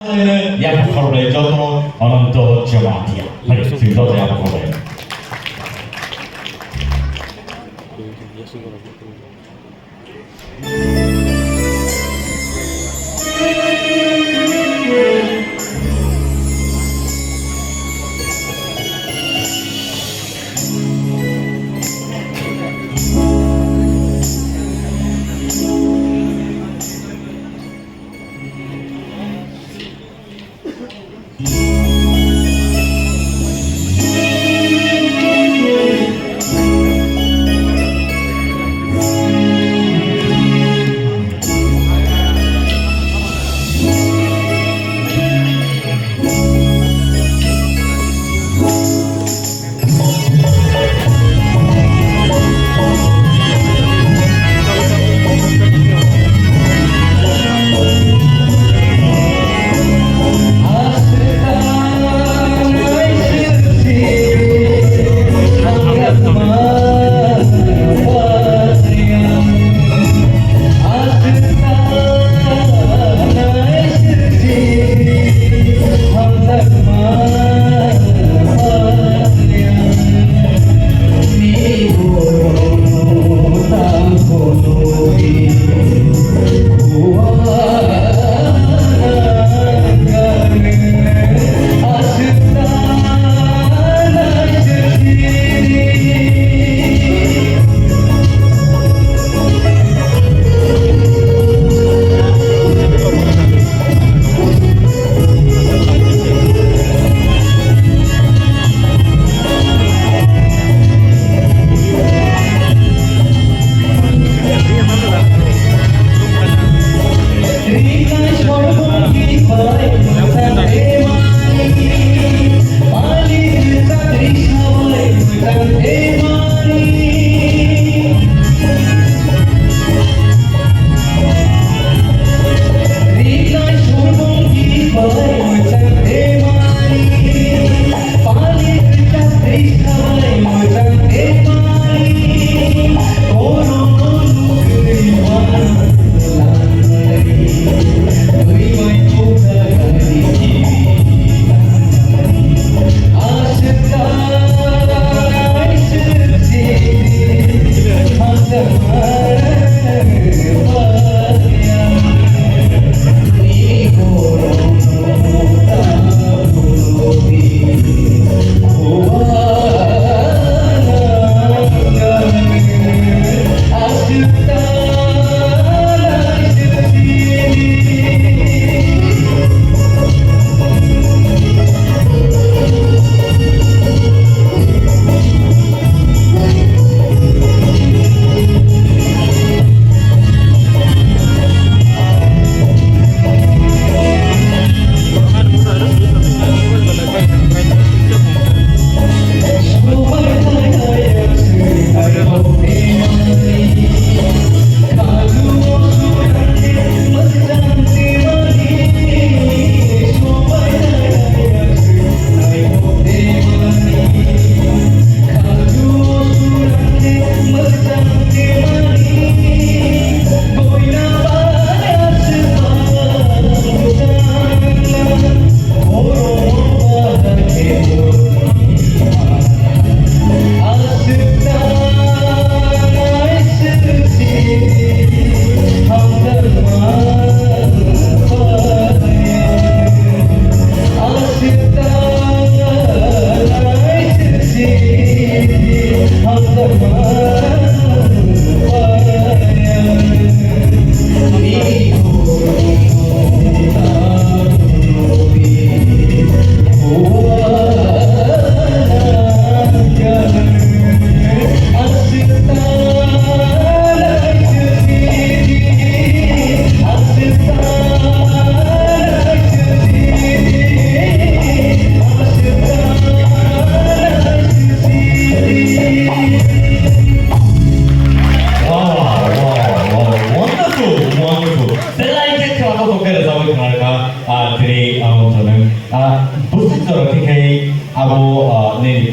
약속하루의 저도 어넌도 저마티야. 하리 승도도 약속하루에.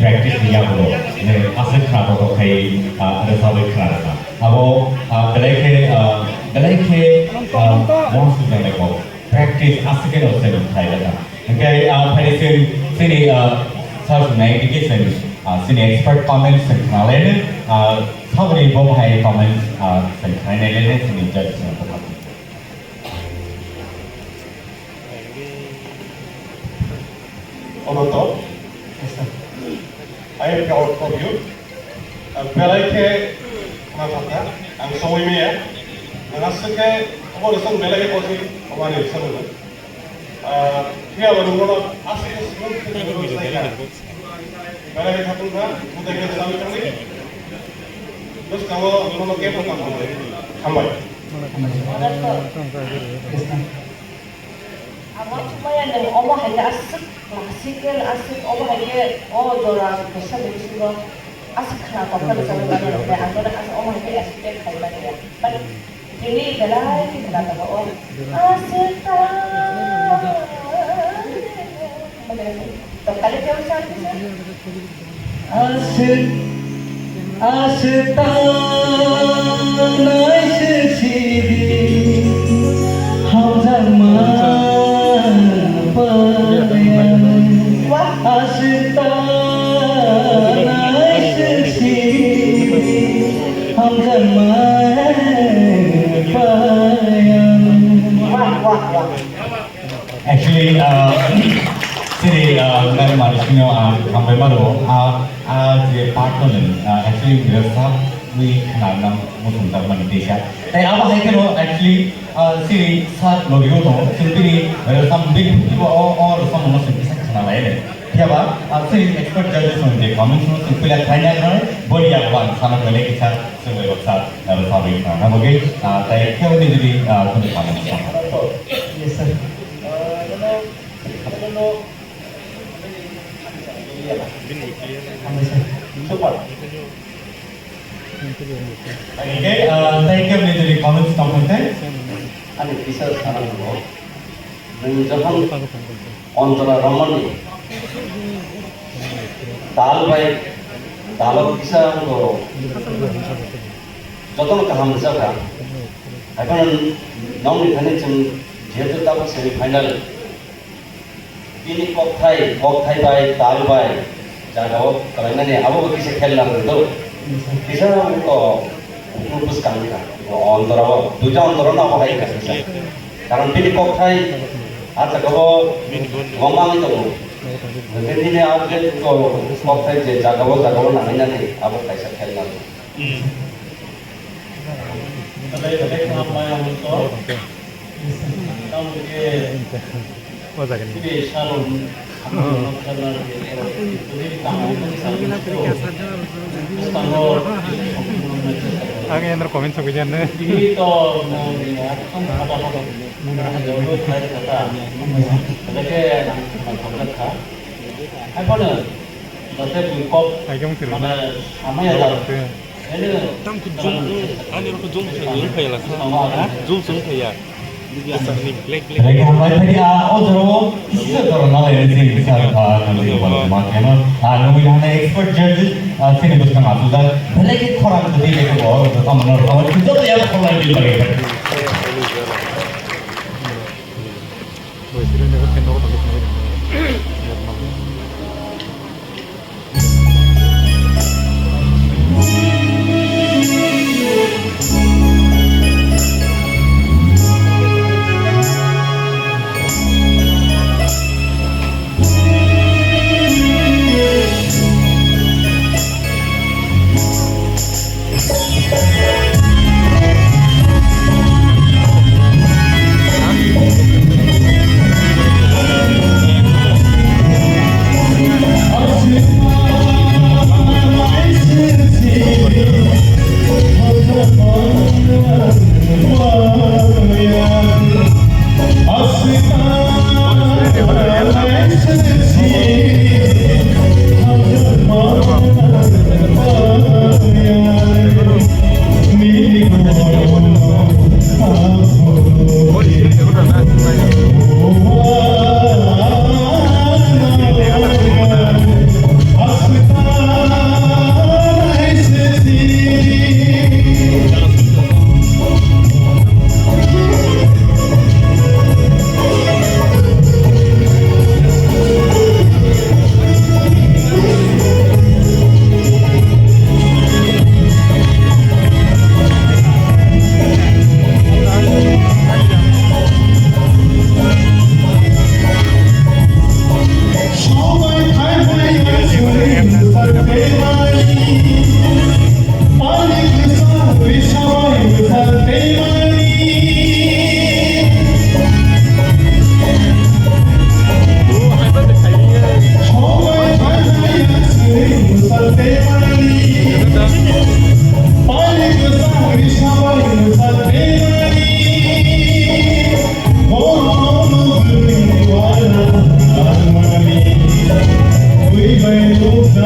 practice ni yang belum, ni asal kerana tu kaya ada sahaja kerana. Abo belai ke mau sudah mereka practice asking ourselves Thailand. Okay, Thailand sini salah satu education sini expert comments dan kalian how many both high comments dan kalian sini judge Onoto, I am proud of you. Belake mafaka, ang sorry me ya. Nanasuke, ako isang belake ko si Omani sa mga. Kaya manunod asik semua kita saya. Belake kapun ka, muda kita sami kami. Terus kamu menunjuk ke apa kamu? Kamai. Ama cumaya nih, oma hanya asik, klasikal asik, oma hanya dorang bisa berusaha asik kenapa kan sama dengan orang antara asik oma hanya asik kayak lagi ya. But ini adalah ini kenapa om asik tak kali dia usah asik asik tanah sisi ham zaman Asita naisisi hamzan Actually, sini dari Malaysia sampai baru di partner actually biasa we kenal musim zaman Indonesia. Tapi apa saya kira actually sini saat logi itu sendiri some big people or some musim bisa kenal aja. Siapa? Sini expert judges untuk comment semua simpelnya tanya kan, boleh ya kawan sama boleh kita semua besar sahabat. Nah, bagi saya kira ini jadi untuk comment sama. Yes sir. Okay, thank you menjadi comments komponen. 아니 비서 사람으로 능정한 언더라 러머니 달바이 달로 비서로 저도 가면 저가 이거는 너무 편해 좀 제대로 따고 세미 파이널 비니 꼭타이 바이 달바이 자고 그러면은 아무 기세 켈라도 비서로 Lupus kami kan, ondoro, tujuh ondoro nak apa ikan bisa. Karena pilih kokai, atau kalau ngomong itu, jadi ini aku jadi kalau kokai je jagawo namanya nih, aku kaisa kelan. Tapi kenapa yang itu? Kamu ini shalom. Angin yang terkomen sebagainya. Itu mau apa-apa. Jauh dari kata. Mereka nak apa nih? Nanti buku. Mana apa ya dah? Ini. Tam tu zoom, ani orang zoom saya kayak lah. Zoom kayak. Mereka tadi orang bisa terkenal dari sini bisa nanti bagaimana? Namun yang expert judges sini bukan masuk dan mereka orang tadi mereka bawa sama orang itu dia orang di mereka.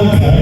Thank you.